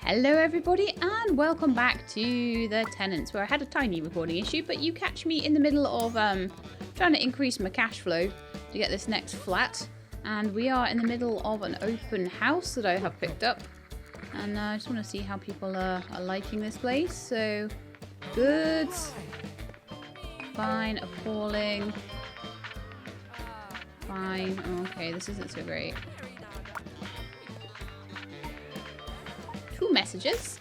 Hello everybody and welcome back to the Tenants, where I had a tiny recording issue, but you catch me in the middle of trying to increase my cash flow to get this next flat, and we are in the middle of an open house that I have picked up, and I just want to see how people are liking this place. So good, fine, appalling, fine, okay, this isn't so great. Messages.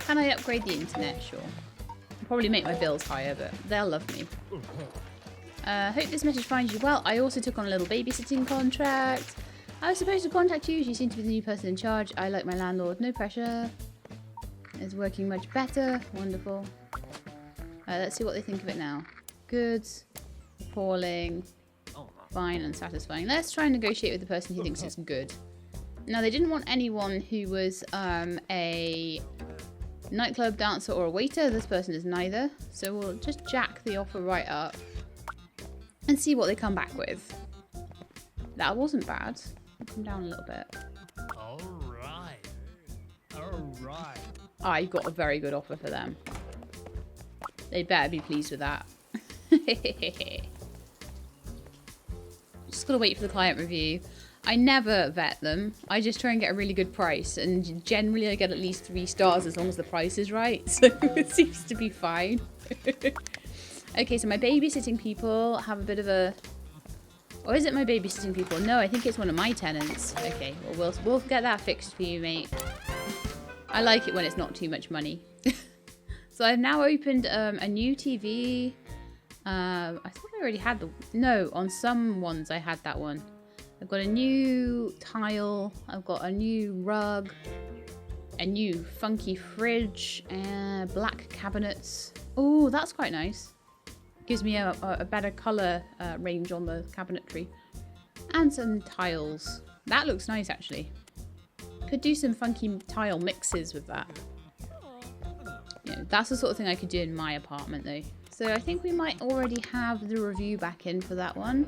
Can I upgrade the internet? Sure. I'll probably make my bills higher, but they'll love me. Hope this message finds you well. I also took on a little babysitting contract. I was supposed to contact you. You seem to be the new person in charge. I like my landlord. No pressure. It's working much better. Wonderful. Let's see what they think of it now. Good. Appalling. Fine. Unsatisfying. Let's try and negotiate with the person who thinks it's good. Now, they didn't want anyone who was a nightclub dancer or a waiter. This person is neither. So we'll just jack the offer right up and see what they come back with. That wasn't bad. Come down a little bit. Alright. I got a very good offer for them. They better be pleased with that. Just gotta wait for the client review. I never vet them. I just try and get a really good price, and generally I get at least 3 stars as long as the price is right, so it seems to be fine. Okay, so my babysitting people have a bit of a... Or is it my babysitting people? No, I think it's one of my tenants. Okay, well, we'll get that fixed for you, mate. I like it when it's not too much money. So I've now opened a new TV. I thought I already had the... No, on some ones I had that one. I've got a new tile, I've got a new rug, a new funky fridge, and black cabinets. Oh, that's quite nice. Gives me a better colour range on the cabinetry. And some tiles. That looks nice, actually. Could do some funky tile mixes with that. Yeah, that's the sort of thing I could do in my apartment, though. So I think we might already have the review back in for that one.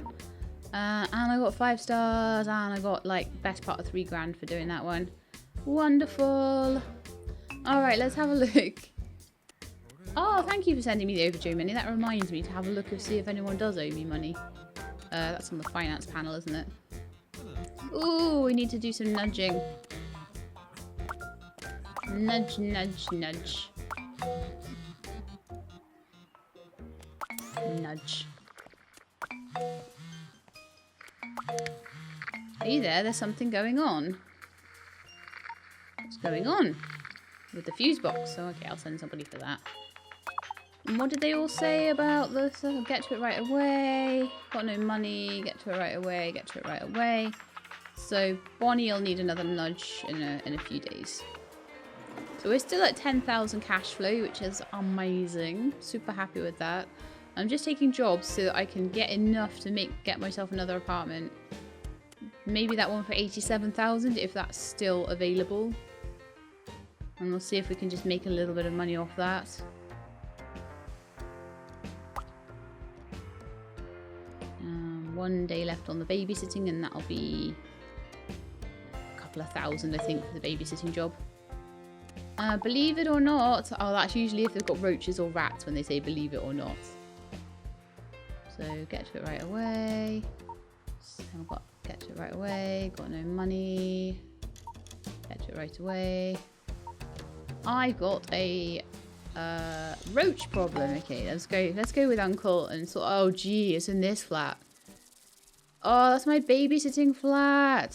And I got 5 stars, and I got like best part of 3 grand for doing that one. Wonderful. All right, let's have a look. Oh, thank you for sending me the overdue money. That reminds me to have a look and see if anyone does owe me money. That's on the finance panel, isn't it? Ooh, we need to do some nudging. Nudge, nudge, nudge. Nudge. Are you there? There's something going on. What's going on? With the fuse box. So, okay, I'll send somebody for that. And what did they all say about this? Get to it right away. Got no money. Get to it right away. Get to it right away. So, Bonnie will need another nudge in a few days. So, we're still at 10,000 cash flow, which is amazing. Super happy with that. I'm just taking jobs so that I can get enough to get myself another apartment. Maybe that one for 87,000 if that's still available. And we'll see if we can just make a little bit of money off that. One day left on the babysitting, and that'll be a couple of thousand, I think, for the babysitting job. Believe it or not, oh, that's usually if they've got roaches or rats when they say believe it or not. So get to it right away. I've got get to it right away. Got no money. Get to it right away. I got a roach problem. Okay, let's go with Uncle and so. Oh gee, it's in this flat. Oh, that's my babysitting flat.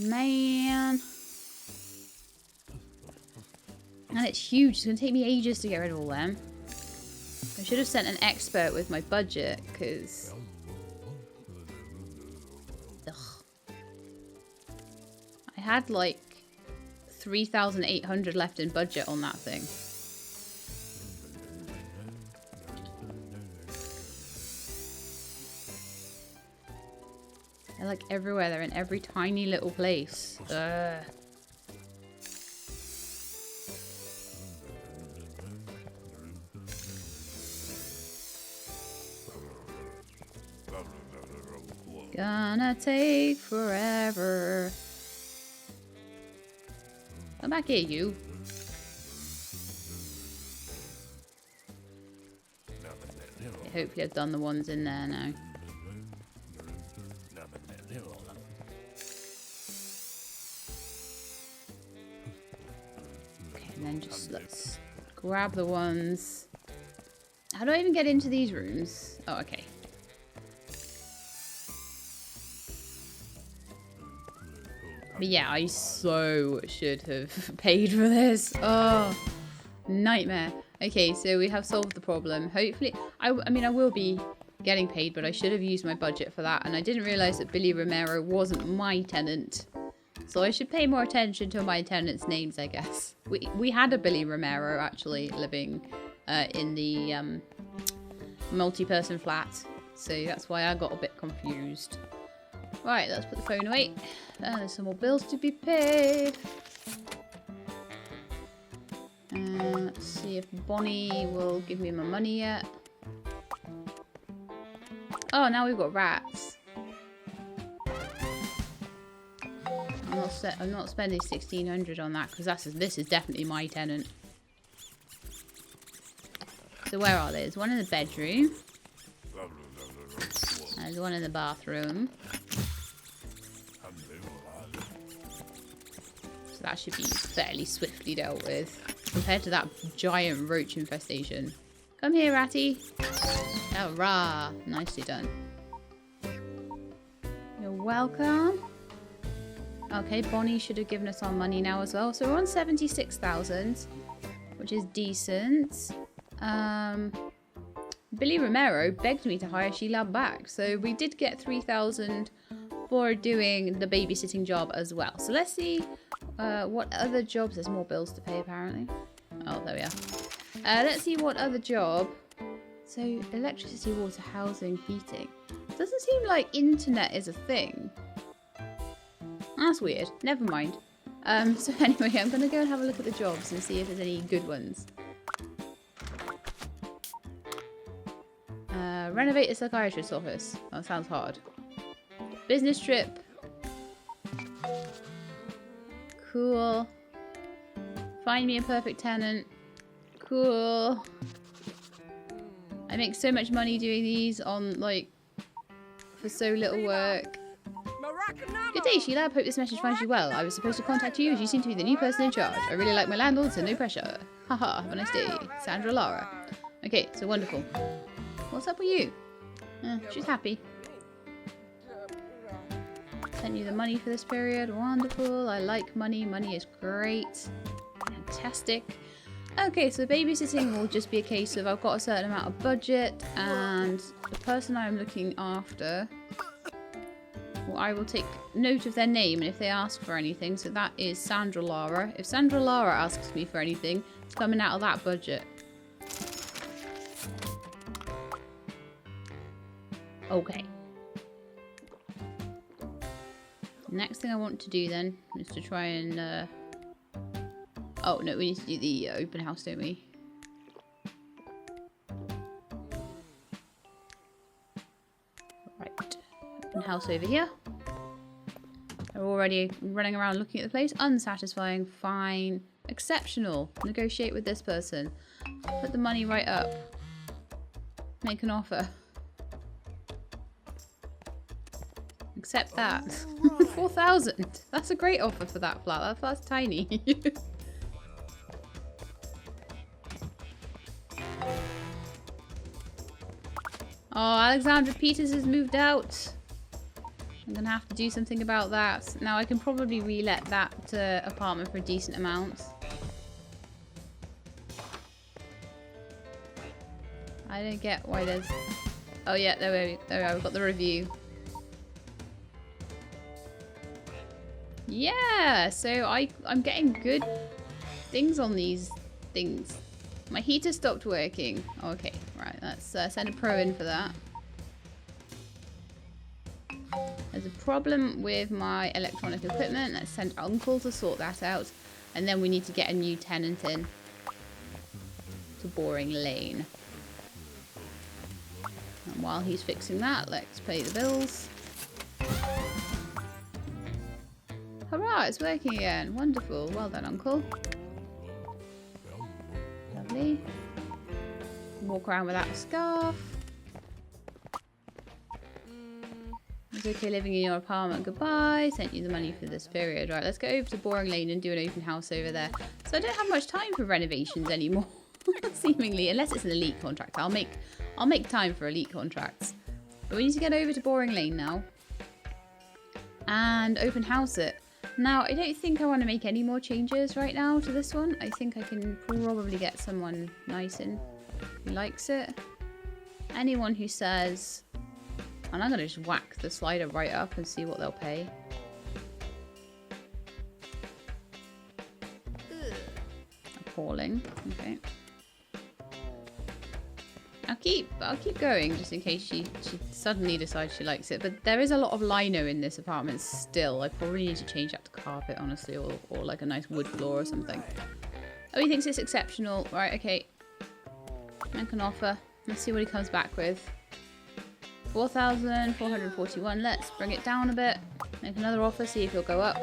Man. And it's huge. It's gonna take me ages to get rid of all them. I should have sent an expert with my budget, because... I had like 3,800 left in budget on that thing. They're like everywhere. They're in every tiny little place. Ugh. Gonna take forever. Come back here, you. Okay, hopefully I've done the ones in there now. Okay, and then just let's grab the ones. How do I even get into these rooms? Oh, okay. But yeah, I so should have paid for this. Oh, nightmare. Okay, so we have solved the problem. Hopefully, I mean, I will be getting paid, but I should have used my budget for that. And I didn't realize that Billy Romero wasn't my tenant. So I should pay more attention to my tenants' names, I guess. We had a Billy Romero actually living in the multi-person flat. So that's why I got a bit confused. Right, let's put the phone away. There's some more bills to be paid. Let's see if Bonnie will give me my money yet. Oh, now we've got rats. I'm not spending 1,600 on that because this is definitely my tenant. So where are they? There's one in the bedroom. There's one in the bathroom. So that should be fairly swiftly dealt with compared to that giant roach infestation. Come here, Ratty. Hurrah! Nicely done. You're welcome. Okay, Bonnie should have given us our money now as well. So we're on 76,000, which is decent. Billy Romero begged me to hire Sheila back. So we did get 3,000 for doing the babysitting job as well. So let's see what other jobs. There's more bills to pay apparently. Oh, there we are. Let's see what other job. So electricity, water, housing, heating. Doesn't seem like internet is a thing. That's weird. Never mind. So anyway, I'm going to go and have a look at the jobs and see if there's any good ones. Renovate a psychiatrist's office. That sounds hard. Business trip. Cool. Find me a perfect tenant. Cool. I make so much money doing these on, like, for so little work. Good day, Sheila. I hope this message finds you well. I was supposed to contact you as you seem to be the new person in charge. I really like my landlord, so no pressure. Haha, have a nice day. Sandra Lara. Okay, so wonderful. What's up with you? She's happy. Sent you the money for this period. Wonderful. I like money. Money is great. Fantastic. Okay, so babysitting will just be a case of I've got a certain amount of budget and the person I'm looking after, well, I will take note of their name and if they ask for anything. So that is Sandra Lara. If Sandra Lara asks me for anything, it's coming out of that budget. Okay. Next thing I want to do then is to try and... Oh, no, we need to do the open house, don't we? Right. Open house over here. They're already running around looking at the place. Unsatisfying. Fine. Exceptional. Negotiate with this person. Put the money right up. Make an offer. Accept that. 4,000. That's a great offer for that flat. That flat's tiny. Oh, Alexandra Peters has moved out. I'm going to have to do something about that. Now, I can probably re-let that apartment for a decent amount. I don't get why there's... Oh, yeah, there we are. We've got the review. Yeah, so I'm getting good things on these things. My heater stopped working. Okay, right, let's send a pro in for that. There's a problem with my electronic equipment. Let's send Uncle to sort that out. And then we need to get a new tenant in to Boring Lane. And while he's fixing that, let's pay the bills. Hurrah! Ah, it's working again. Wonderful. Well done, Uncle. Lovely. Walk around without a scarf. It's okay living in your apartment. Goodbye. Sent you the money for this period. Right, let's go over to Boring Lane and do an open house over there. So I don't have much time for renovations anymore, seemingly, unless it's an elite contract. I'll make time for elite contracts. But we need to get over to Boring Lane now and open house it. Now, I don't think I want to make any more changes right now to this one. I think I can probably get someone nice in who likes it. Anyone who says... And I'm going to just whack the slider right up and see what they'll pay. Appalling. Okay. I'll keep going just in case she suddenly decides she likes it. But there is a lot of lino in this apartment still. I probably need to change that to carpet, honestly, or like a nice wood floor or something. Oh, he thinks it's exceptional. Right, okay. Make an offer. Let's see what he comes back with. 4,441. Let's bring it down a bit. Make another offer, see if he'll go up.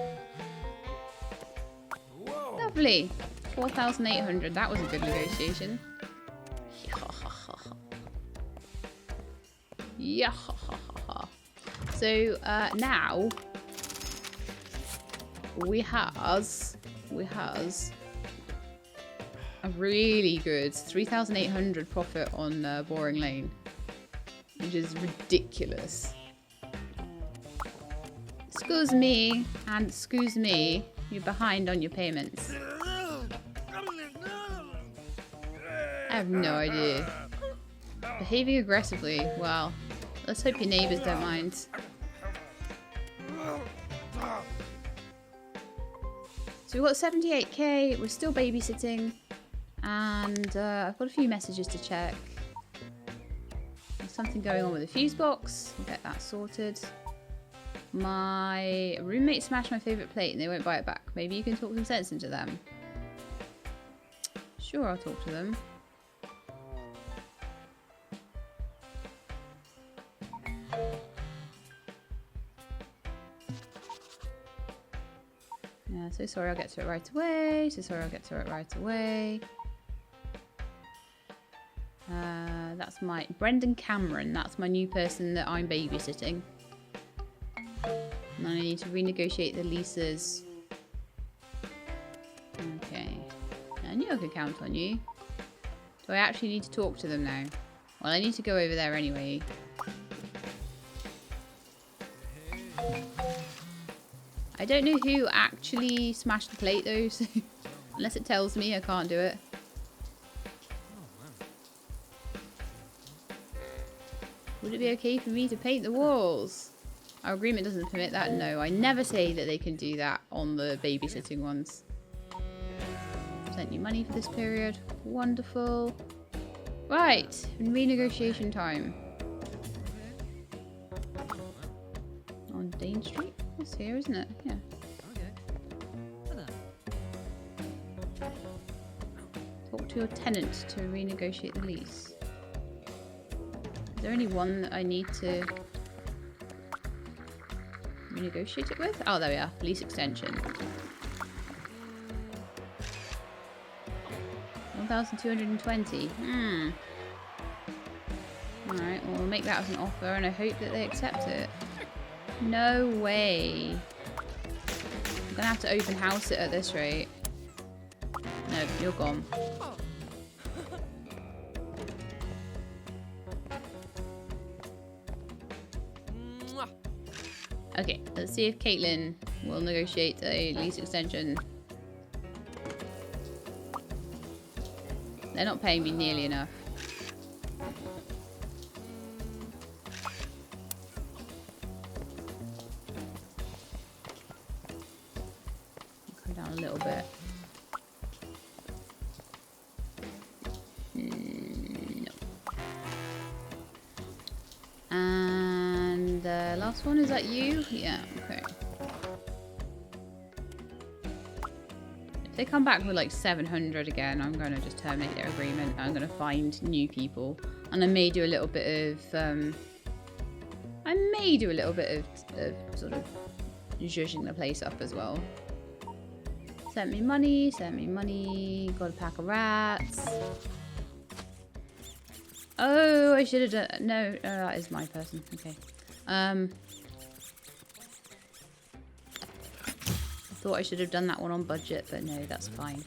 Whoa. Lovely. 4,800. That was a good negotiation. Yeah. So now we has a really good 3,800 profit on Boring Lane, which is ridiculous. Excuse me, and excuse me, you're behind on your payments. I have no idea. Behaving aggressively. Well, let's hope your neighbours don't mind. So we've got 78k, we're still babysitting, and I've got a few messages to check. There's something going on with the fuse box, we'll get that sorted. My roommate smashed my favourite plate and they won't buy it back. Maybe you can talk some sense into them. Sure, I'll talk to them. Yeah, so sorry, I'll get to it right away. So sorry, I'll get to it right away. That's my Brendan Cameron. That's my new person that I'm babysitting. And I need to renegotiate the leases. Okay. I knew I could count on you. Do I actually need to talk to them now? Well, I need to go over there anyway. I don't know who actually smashed the plate though, so unless it tells me, I can't do it. Would it be okay for me to paint the walls? Our agreement doesn't permit that. No, I never say that they can do that on the babysitting ones. Sent you money for this period. Wonderful. Right, renegotiation time. On Dane Street? It's here, isn't it? Yeah. Talk to your tenant to renegotiate the lease. Is there only one that I need to renegotiate it with? Oh, there we are. Lease extension. 1,220. Alright, well, we'll make that as an offer and I hope that they accept it. No way. I'm gonna have to open house it at this rate. No, you're gone. Okay, let's see if Caitlin will negotiate a lease extension. They're not paying me nearly enough. Go down a little bit. No. And the last one, is that you? Yeah, okay. If they come back with like 700 again, I'm going to just terminate their agreement. I'm going to find new people. And I may do a little bit of, sort of zhuzhing the place up as well. Send me money, send me money. Got a pack of rats. Oh, I should have done... No, that is my person. Okay. I thought I should have done that one on budget, but no, that's fine.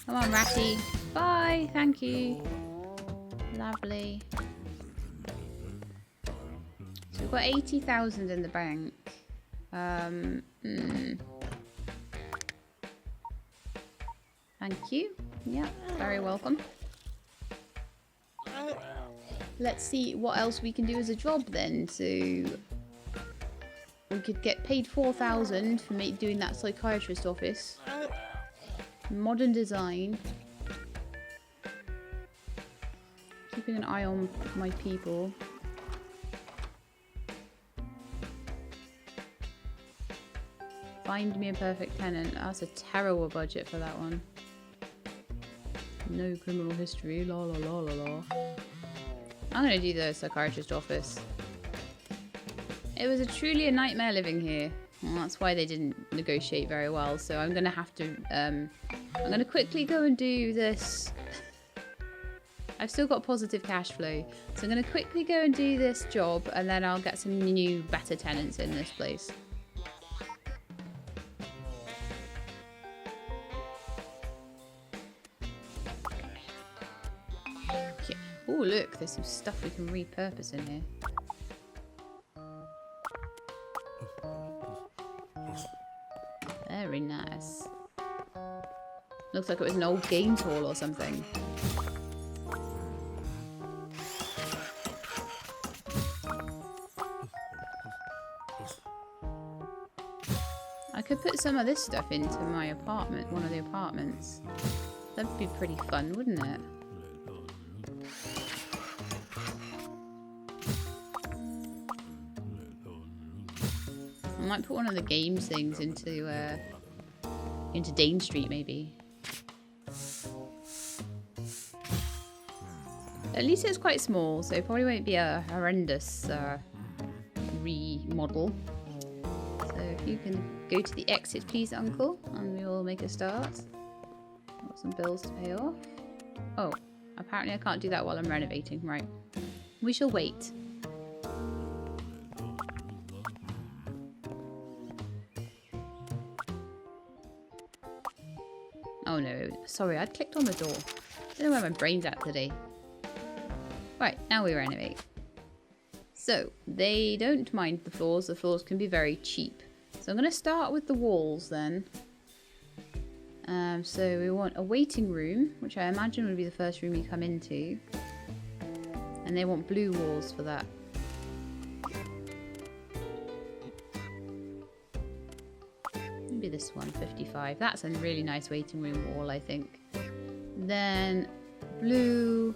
Come on, Ratty. Bye. Thank you. Lovely. So we've got 80,000 in the bank. Thank you. Yeah, very welcome. Let's see what else we can do as a job then. So we could get paid 4,000 for doing that psychiatrist office. Modern design. Keeping an eye on my people. Find me a perfect tenant. That's a terrible budget for that one. No criminal history. La la la la la. I'm gonna do the psychiatrist office. It was truly a nightmare living here. Well, that's why they didn't negotiate very well. So I'm gonna have to. I'm gonna quickly go and do this. I've still got positive cash flow, so I'm gonna quickly go and do this job, and then I'll get some new, better tenants in this place. Okay. Oh, look, there's some stuff we can repurpose in here. Very nice. Looks like it was an old games hall or something. I could put some of this stuff into my apartment, one of the apartments. That'd be pretty fun, wouldn't it? I might put one of the games things into Dane Street, maybe. At least it's quite small, so it probably won't be a horrendous remodel. So if you can go to the exit, please, Uncle, and we will make a start. Got some bills to pay off. Oh, apparently I can't do that while I'm renovating. Right. We shall wait. Oh no, sorry, I'd clicked on the door. I don't know where my brain's at today. Right, now we renovate. So, they don't mind the floors. The floors can be very cheap. So I'm going to start with the walls then. So we want a waiting room, which I imagine would be the first room you come into. And they want blue walls for that. Maybe this one, 55. That's a really nice waiting room wall, I think. Then blue,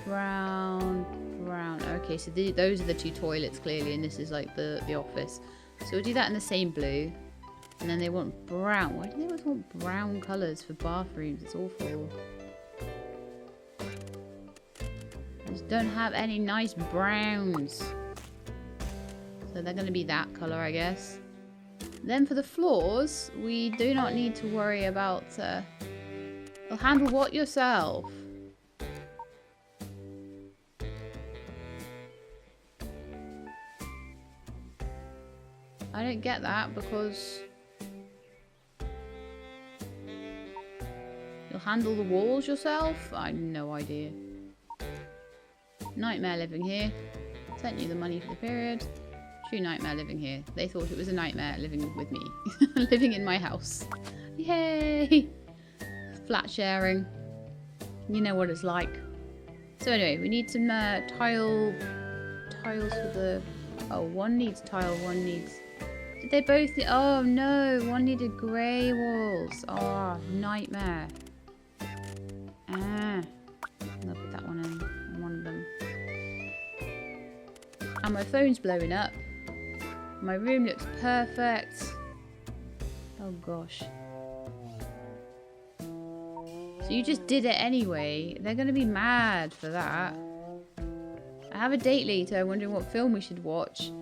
brown, brown. Okay, so those are the two toilets clearly, and this is like the office. So we'll do that in the same blue. And then they want brown. Why do they always want brown colours for bathrooms? It's awful. I just don't have any nice browns. So they're going to be that colour, I guess. Then for the floors, we do not need to worry about... You'll handle what yourself? I don't get that because... You'll handle the walls yourself? I have no idea. Nightmare living here. Sent you the money for the period. True nightmare living here. They thought it was a nightmare living with me. Living in my house. Yay! Flat sharing. You know what it's like. So anyway, we need some tiles for the... Oh, one needs tile, one needs... Did they both... Oh no, one needed grey walls. Oh, nightmare. Ah. I'll put that one in one of them. And my phone's blowing up. My room looks perfect. Oh gosh. So So you just did it anyway. They're going to be mad for that. I have a date later, wondering what film we should watch.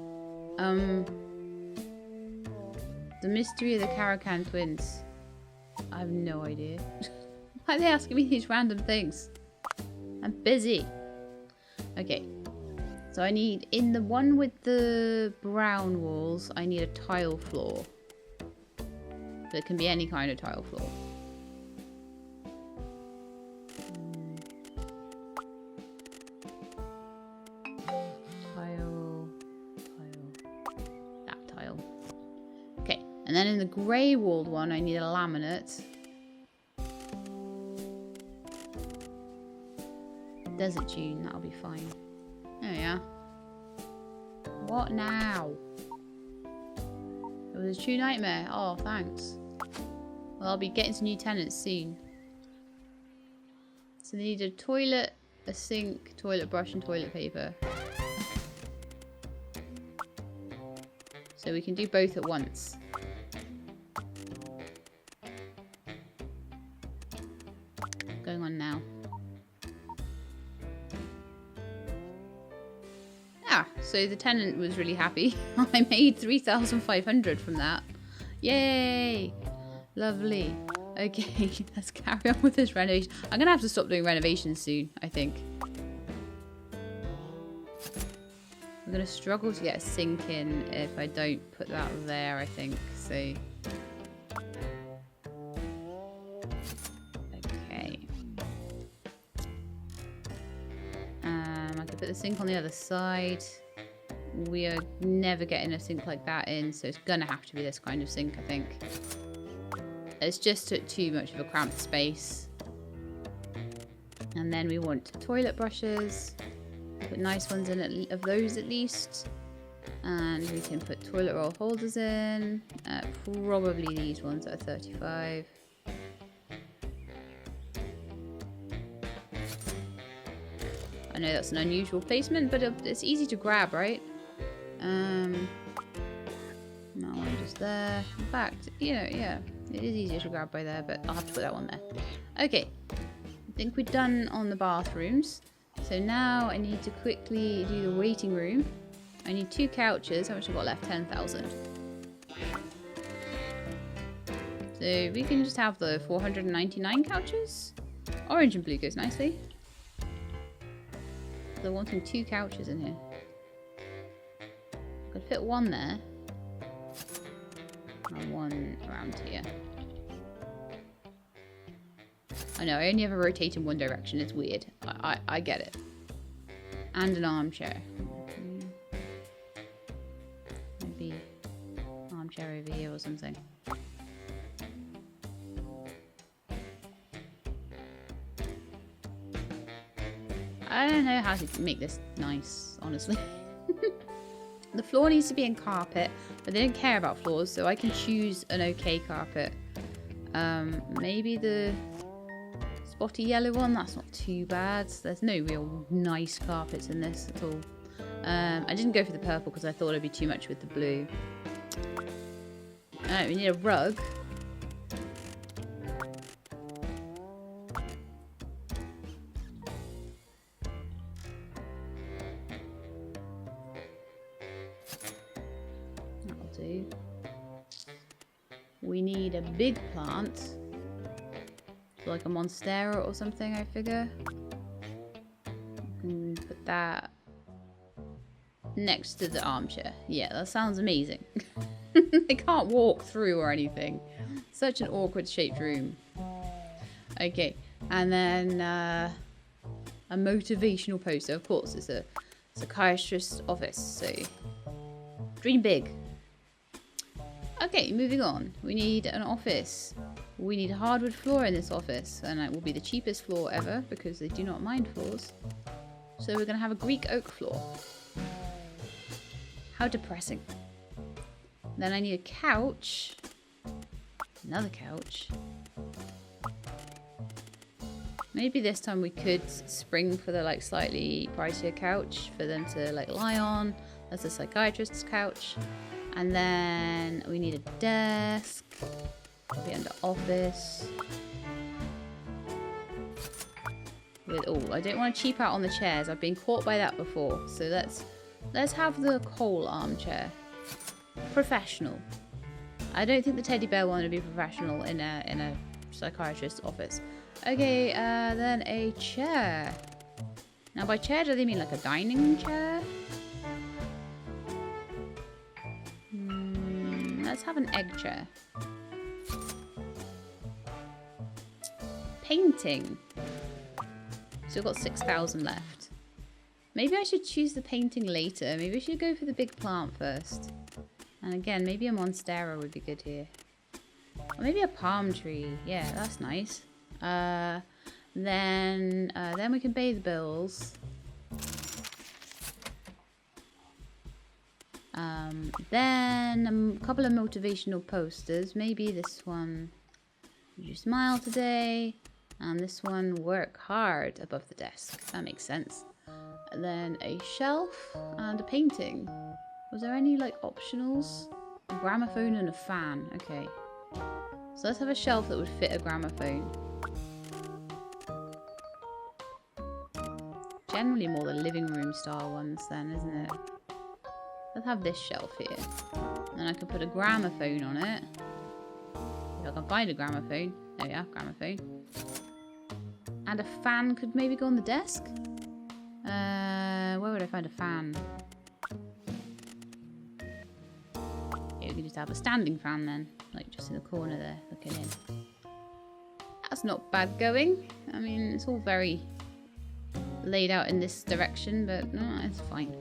The Mystery of the Caracan Twins. I have no idea. Why are they asking me these random things? I'm busy. Okay. So I need, in the one with the brown walls, I need a tile floor. But it can be any kind of tile floor. And then in the grey walled one, I need a laminate. Desert Dune, that'll be fine. There we are. What now? It was a true nightmare. Oh, thanks. Well, I'll be getting some new tenants soon. So they need a toilet, a sink, toilet brush, and toilet paper. So we can do both at once. Going on now. So the tenant was really happy. I made 3,500 from that. Yay! Lovely. Okay, let's carry on with this renovation. I'm gonna have to stop doing renovations soon, I think. I'm gonna struggle to get a sink in if I don't put that there, I think. So okay. I could put the sink on the other side. We are never getting a sink like that in, so it's gonna have to be this kind of sink, I think. It's just took too much of a cramped space. And then we want toilet brushes. Put nice ones in of those at least. And we can put toilet roll holders in. Probably these ones that are 35. I know that's an unusual placement, but it's easy to grab, right? No one just there. In fact, you know, yeah, it is easier to grab by there, but I'll have to put that one there. Okay, I think we're done on the bathrooms. So now I need to quickly do the waiting room. I need 2 couches. How much have I got left? 10,000. So we can just have the 499 couches. Orange and blue goes nicely. They're wanting 2 couches in here. Could fit one there. And one around here. I know, I only have a rotate in one direction. It's weird. I get it. And an armchair. Maybe armchair over here or something. I don't know how to make this nice, honestly. The floor needs to be in carpet, but they don't care about floors, so I can choose an okay carpet. Maybe the spotty yellow one, that's not too bad. There's no real nice carpets in this at all. I didn't go for the purple because I thought it'd be too much with the blue. We need a rug. That'll do. We need a big plant. Like a monstera or something, I figure. Put that next to the armchair. Yeah, that sounds amazing. I can't walk through or anything. Such an awkward shaped room. Okay, and then a motivational poster. Of course, it's a psychiatrist's office, so dream big. Okay, moving on. We need an office. We need a hardwood floor in this office, and it will be the cheapest floor ever because they do not mind floors. So we're going to have a Greek oak floor. How depressing. Then I need a couch. Another couch. Maybe this time we could spring for the like slightly pricier couch for them to like lie on. That's a psychiatrist's couch. And then we need a desk. It'll be under office. with, oh, I don't want to cheap out on the chairs. I've been caught by that before. So let's have the coal armchair. Professional. I don't think the teddy bear one would be professional in a psychiatrist's office. Okay, then a chair. Now by chair, do they mean like a dining chair? Let's have an egg chair. Painting. Still got 6,000 left. Maybe I should choose the painting later. Maybe I should go for the big plant first. And again, maybe a monstera would be good here. Or maybe a palm tree. Yeah, that's nice. Then we can pay the bills. Then a couple of motivational posters. Maybe this one, you smile today. And this one, work hard, above the desk. That makes sense. And then a shelf and a painting. Was there any like optionals? A gramophone and a fan. Okay. So let's have a shelf that would fit a gramophone. Generally more the living room style ones then, isn't it? Let's have this shelf here. And then I can put a gramophone on it. If I can find a gramophone. There we are, gramophone. And a fan could maybe go on the desk? Where would I find a fan? Okay, we can just have a standing fan then. Like just in the corner there, looking in. That's not bad going. I mean, it's all very laid out in this direction, but no, it's fine.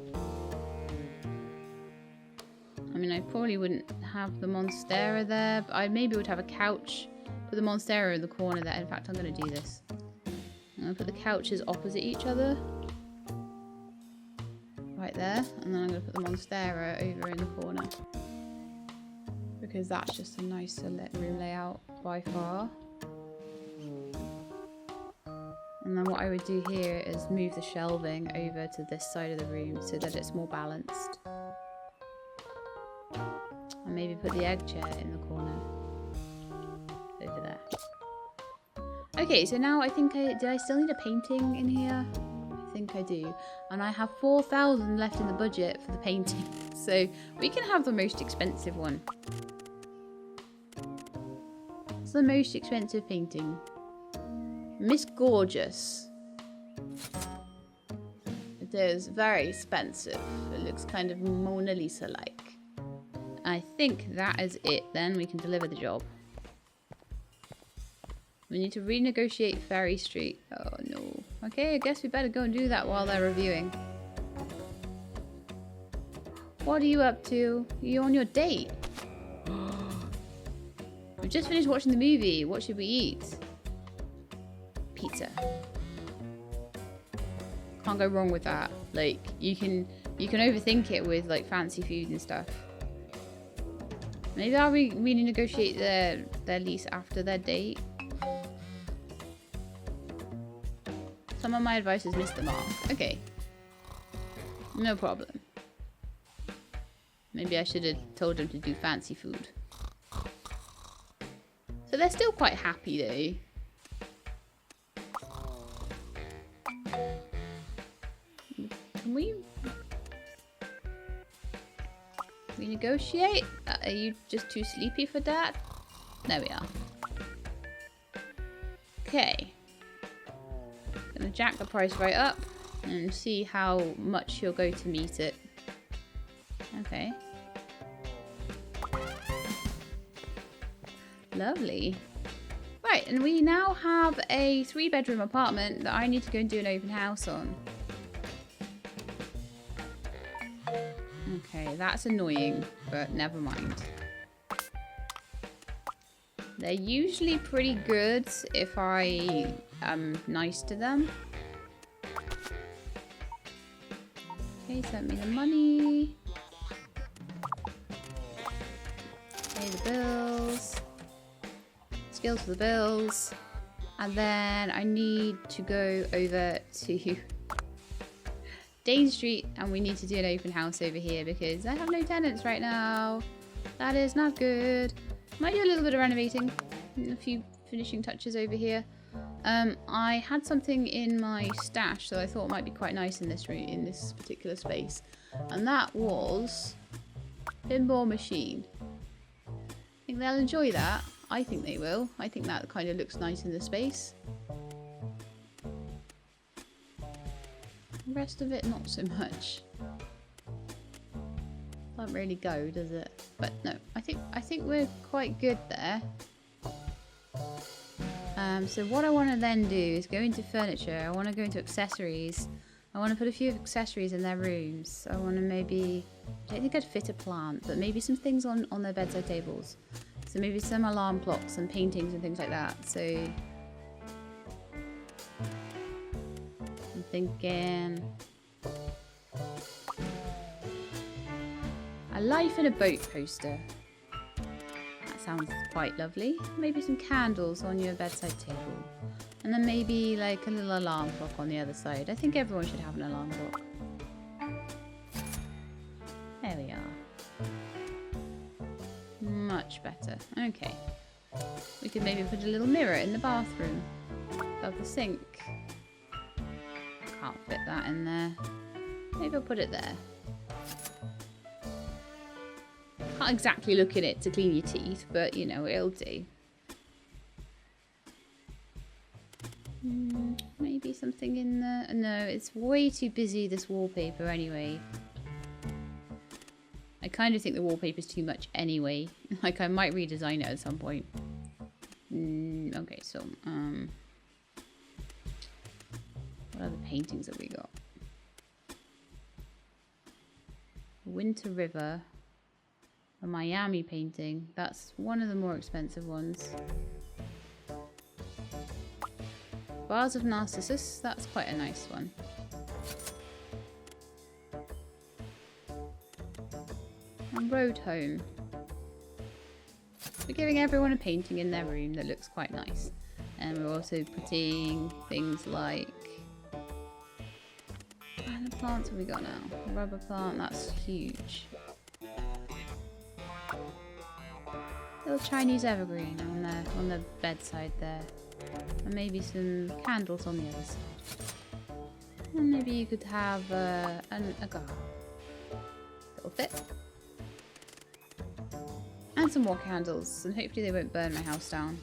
I mean, I probably wouldn't have the monstera there, but I maybe would have a couch. Put the monstera in the corner there. In fact, I'm going to do this. I'm going to put the couches opposite each other. Right there. And then I'm going to put the monstera over in the corner. Because that's just a nicer room layout by far. And then what I would do here is move the shelving over to this side of the room so that it's more balanced. And maybe put the egg chair in the corner. Over there. Okay, so now I think did I still need a painting in here? I think I do. And I have 4,000 left in the budget for the painting. So we can have the most expensive one. It's the most expensive painting. Miss Gorgeous. It is very expensive. It looks kind of Mona Lisa-like. I think that is it then. We can deliver the job. We need to renegotiate Ferry Street. Oh no. Okay, I guess we better go and do that while they're reviewing. What are you up to? Are you on your date? We've just finished watching the movie. What should we eat? Pizza. Can't go wrong with that. Like, you can overthink it with like fancy food and stuff. Maybe I'll renegotiate their lease after their date. Some of my advice has missed the mark. Okay. No problem. Maybe I should have told them to do fancy food. So they're still quite happy though. Can we renegotiate? Are you just too sleepy for that? There we are. Okay. Gonna jack the price right up and see how much he'll go to meet it. Okay. Lovely. Right, and we now have a 3-bedroom apartment that I need to go and do an open house on. Okay, that's annoying, but never mind. They're usually pretty good if I am nice to them. Okay, send me the money. Pay the bills. Skills for the bills. And then I need to go over to Dane Street and we need to do an open house over here because I have no tenants right now. That is not good. Might do a little bit of renovating. A few finishing touches over here. I had something in my stash that I thought might be quite nice in this room, in this particular space, and that was pinball machine. I think they'll enjoy that. I think they will. I think that kind of looks nice in the space. The rest of it, not so much. Doesn't really go, does it? But no, I think we're quite good there. So what I want to then do is go into furniture. I want to go into accessories. I want to put a few accessories in their rooms. I want to maybe, I don't think I'd fit a plant, but maybe some things on their bedside tables. So maybe some alarm clocks and paintings and things like that. So I'm thinking a life in a boat poster. Sounds quite lovely. Maybe some candles on your bedside table. And then maybe like a little alarm clock on the other side. I think everyone should have an alarm clock. There we are. Much better. Okay. We could maybe put a little mirror in the bathroom above the sink. Can't fit that in there. Maybe I'll put it there. Can't exactly look at it to clean your teeth, but you know, it'll do. Maybe something in there. No, it's way too busy, this wallpaper anyway. I kind of think the wallpaper's too much anyway. Like, I might redesign it at some point. Okay, so, what other paintings have we got? Winter River. A Miami painting. That's one of the more expensive ones. Vase of Narcissus. That's quite a nice one. And Road Home. We're giving everyone a painting in their room that looks quite nice. And we're also putting things like... What kind of plants have we got now? A rubber plant. That's huge. Little Chinese evergreen on the bedside there, and maybe some candles on the other side. And maybe you could have a garden. It'll fit. And some more candles, and hopefully they won't burn my house down.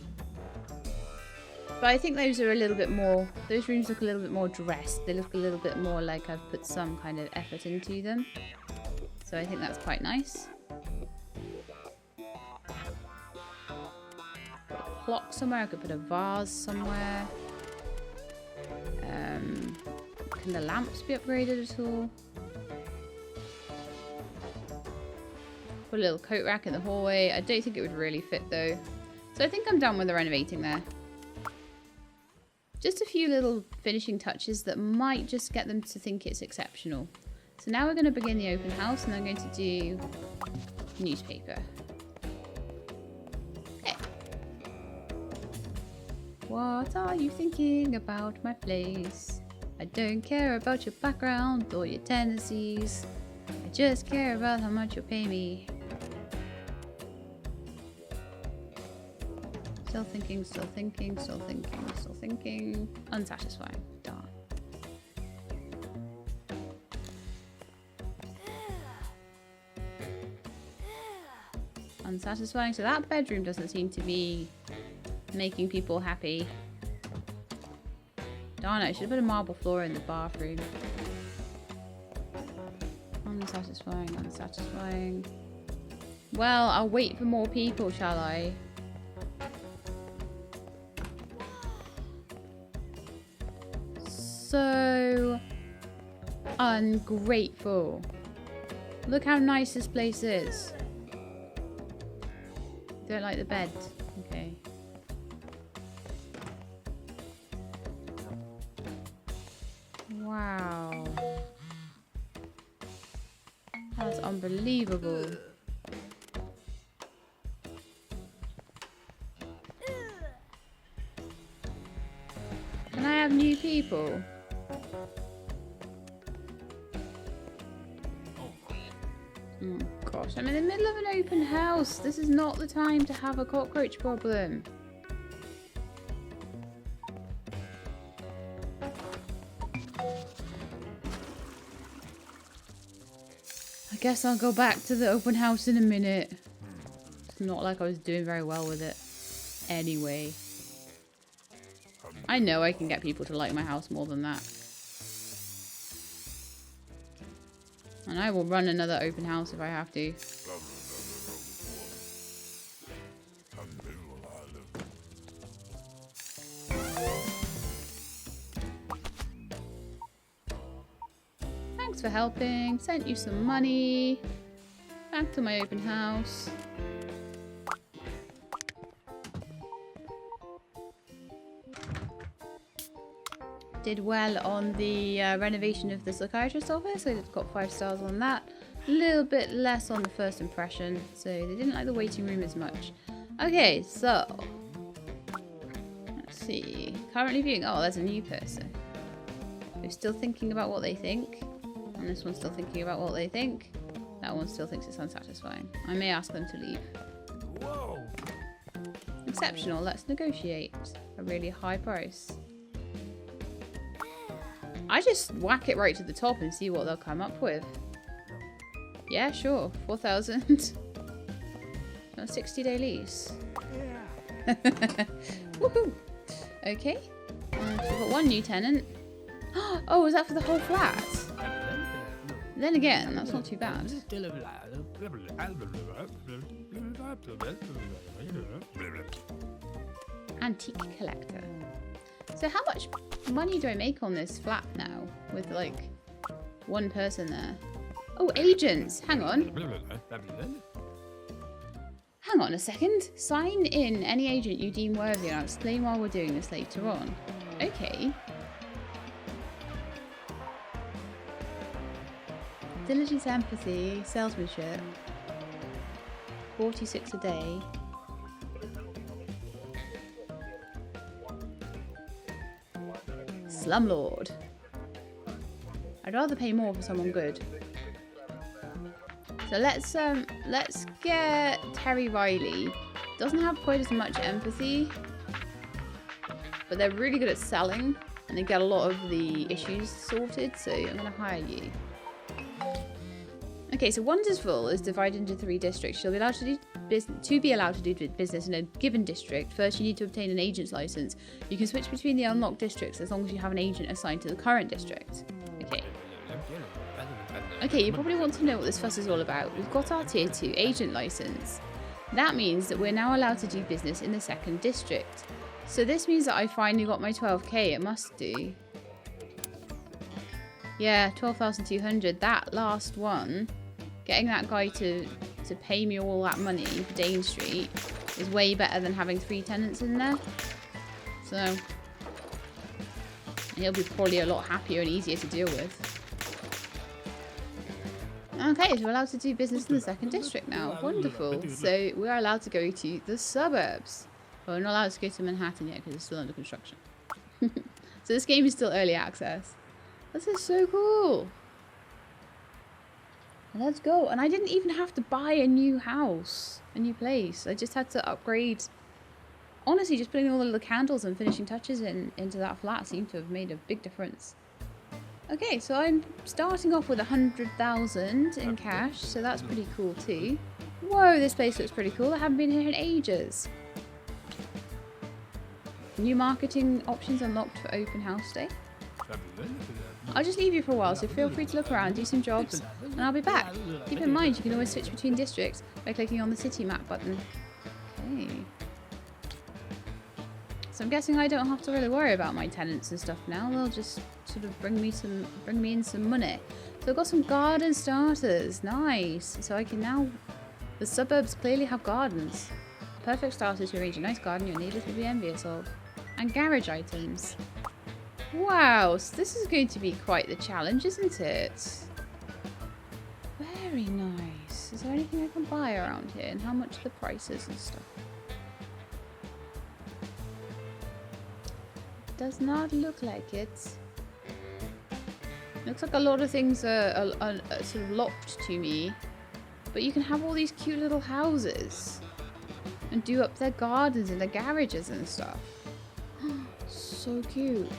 But I think those are a little bit more. Those rooms look a little bit more dressed. They look a little bit more like I've put some kind of effort into them. So I think that's quite nice. Clock somewhere. I could put a vase somewhere. Can the lamps be upgraded at all? Put a little coat rack in the hallway. I don't think it would really fit though. So I think I'm done with the renovating there. Just a few little finishing touches that might just get them to think it's exceptional. So now we're going to begin the open house, and I'm going to do newspaper. What are you thinking about my place? I don't care about your background or your tendencies. I just care about how much you pay me. Still thinking, still thinking, still thinking, still thinking. Unsatisfying. Darn. Unsatisfying. So that bedroom doesn't seem to be making people happy. Darn it, I should have put a marble floor in the bathroom. Unsatisfying, unsatisfying. Well, I'll wait for more people, shall I? So ungrateful. Look how nice this place is. Don't like the bed. Okay. Wow. That's unbelievable. Can I have new people? Oh gosh, I'm in the middle of an open house. This is not the time to have a cockroach problem. I guess I'll go back to the open house in a minute. It's not like I was doing very well with it. Anyway. I know I can get people to like my house more than that. And I will run another open house if I have to. Thanks for helping. Sent you some money. Back to my open house. Did well on the renovation of the psychiatrist's office. I just got 5 stars on that. A little bit less on the first impression. So they didn't like the waiting room as much. Okay, so. Let's see. Currently viewing. Oh, there's a new person. Who's still thinking about what they think. And this one's still thinking about what they think. That one still thinks it's unsatisfying. I may ask them to leave. Whoa. Exceptional. Let's negotiate a really high price. I just whack it right to the top and see what they'll come up with. Yeah, sure. 4,000. A 60-day lease. Yeah. Woohoo! Okay. So we've got one new tenant. Oh, is that for the whole flat? Then again, that's not too bad. Antique collector. So how much money do I make on this flat now? With like one person there. Oh, agents. Hang on. Hang on a second. Sign in any agent you deem worthy and I'll explain why we're doing this later on. Okay. Diligence, empathy, salesmanship. 46 a day. Slumlord. I'd rather pay more for someone good. So let's get Terry Riley. Doesn't have quite as much empathy, but they're really good at selling and they get a lot of the issues sorted, so I'm gonna hire you. Okay, so Wondersville is divided into 3 districts. You'll be allowed to do business in a given district. First, you need to obtain an agent's license. You can switch between the unlocked districts as long as you have an agent assigned to the current district. Okay. Okay, you probably want to know what this fuss is all about. We've got our tier 2 agent license. That means that we're now allowed to do business in the 2nd district. So this means that I finally got my 12k. It must do. Yeah, 12,200. That last one. Getting that guy to pay me all that money for Dane Street is way better than having 3 tenants in there. So he'll be probably a lot happier and easier to deal with. Okay, so we're allowed to do business in the 2nd district now. Wonderful. So we are allowed to go to the suburbs. But we're not allowed to go to Manhattan yet because it's still under construction. So this game is still early access. This is so cool. Let's go. And I didn't even have to buy a new house, a new place. I just had to upgrade. Honestly, just putting all the little candles and finishing touches into that flat seemed to have made a big difference. Okay, so I'm starting off with 100,000 in cash, so that's pretty cool too. Whoa, this place looks pretty cool. I haven't been here in ages. New marketing options unlocked for open house day. I'll just leave you for a while, so feel free to look around, do some jobs, and I'll be back. Keep in mind, you can always switch between districts by clicking on the city map button. Okay. So I'm guessing I don't have to really worry about my tenants and stuff now. They'll just sort of bring me in some money. So I've got some garden starters. Nice. So I can now... The suburbs clearly have gardens. Perfect starters to arrange a nice garden your neighbours will be envious of. And garage items. Wow, so this is going to be quite the challenge, isn't it? Very nice. Is there anything I can buy around here? And how much are the prices and stuff? Does not look like it. Looks like a lot of things are sort of locked to me. But you can have all these cute little houses. And do up their gardens and their garages and stuff. So cute.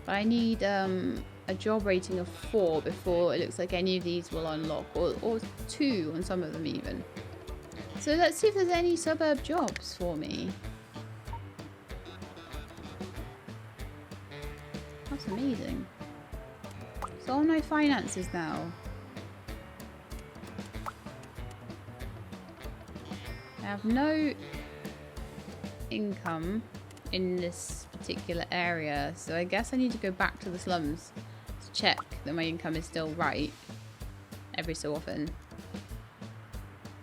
But I need a job rating of 4 before it looks like any of these will unlock, or 2 on some of them even. So let's see if there's any suburb jobs for me. That's amazing. So on my finances now. I have no income in this particular area, so I guess I need to go back to the slums to check that my income is still right every so often,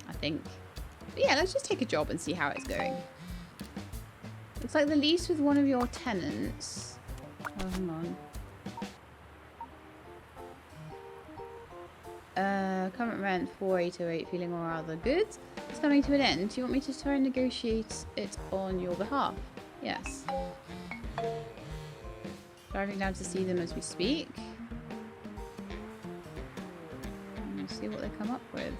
I think. But yeah, let's just take a job and see how it's going. Looks like the lease with one of your tenants. Oh, hang on. Current rent 4808, feeling rather good. It's coming to an end. Do you want me to try and negotiate it on your behalf? Yes. Driving down to see them as we speak. And we'll see what they come up with.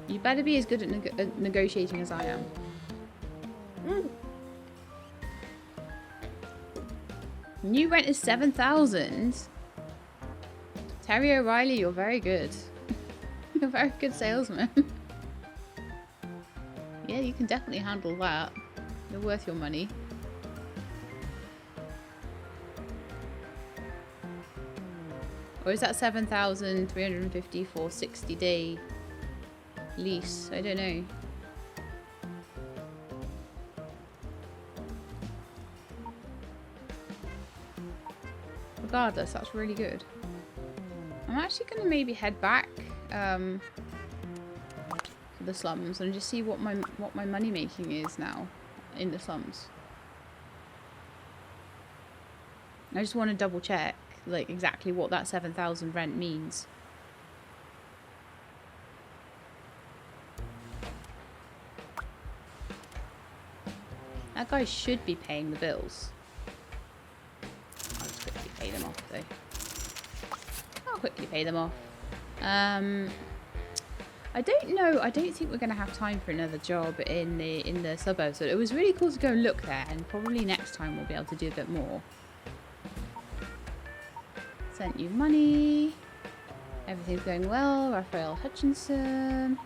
You better be as good at negotiating as I am. New rent is 7,000. Terry O'Reilly, you're very good. You're a very good salesman. Yeah, you can definitely handle that. You're worth your money. Or is that 7,350 for 60-day lease? I don't know. Regardless, that's really good. I'm actually going to maybe head back to the slums and just see what my money making is now in the slums. I just want to double check like exactly what that 7,000 rent means. That guy should be paying the bills. I'll just quickly pay them off though. I'll quickly pay them off. I don't know. I don't think we're going to have time for another job in the suburbs. So it was really cool to go and look there, and probably next time we'll be able to do a bit more. Sent you money. Everything's going well. Raphael Hutchinson.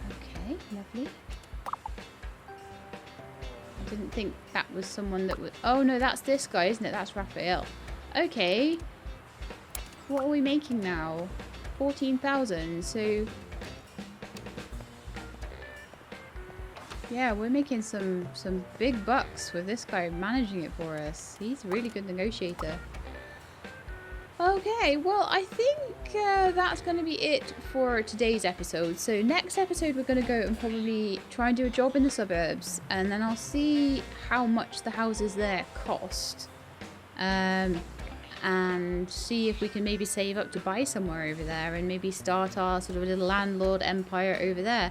Okay, lovely. I didn't think that was someone that would... Oh no, that's this guy, isn't it? That's Raphael. Okay. What are we making now? 14,000. So yeah, we're making some big bucks with this guy managing it for us. He's a really good negotiator. Okay, well, I think that's going to be it for today's episode. So next episode, we're going to go and probably try and do a job in the suburbs, and then I'll see how much the houses there cost, and see if we can maybe save up to buy somewhere over there and maybe start our sort of little landlord empire over there.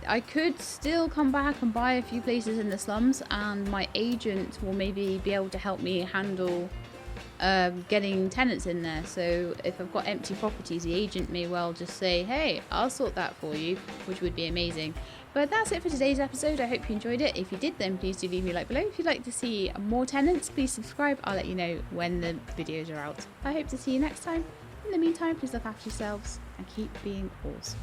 I could still come back and buy a few places in the slums, and my agent will maybe be able to help me handle getting tenants in there. So if I've got empty properties, the agent may well just say, hey, I'll sort that for you, which would be amazing. But that's it for today's episode. I hope you enjoyed it. If you did, then please do leave me a like below. If you'd like to see more tenants, please subscribe. I'll let you know when the videos are out. I hope to see you next time. In the meantime, please look after yourselves and keep being awesome.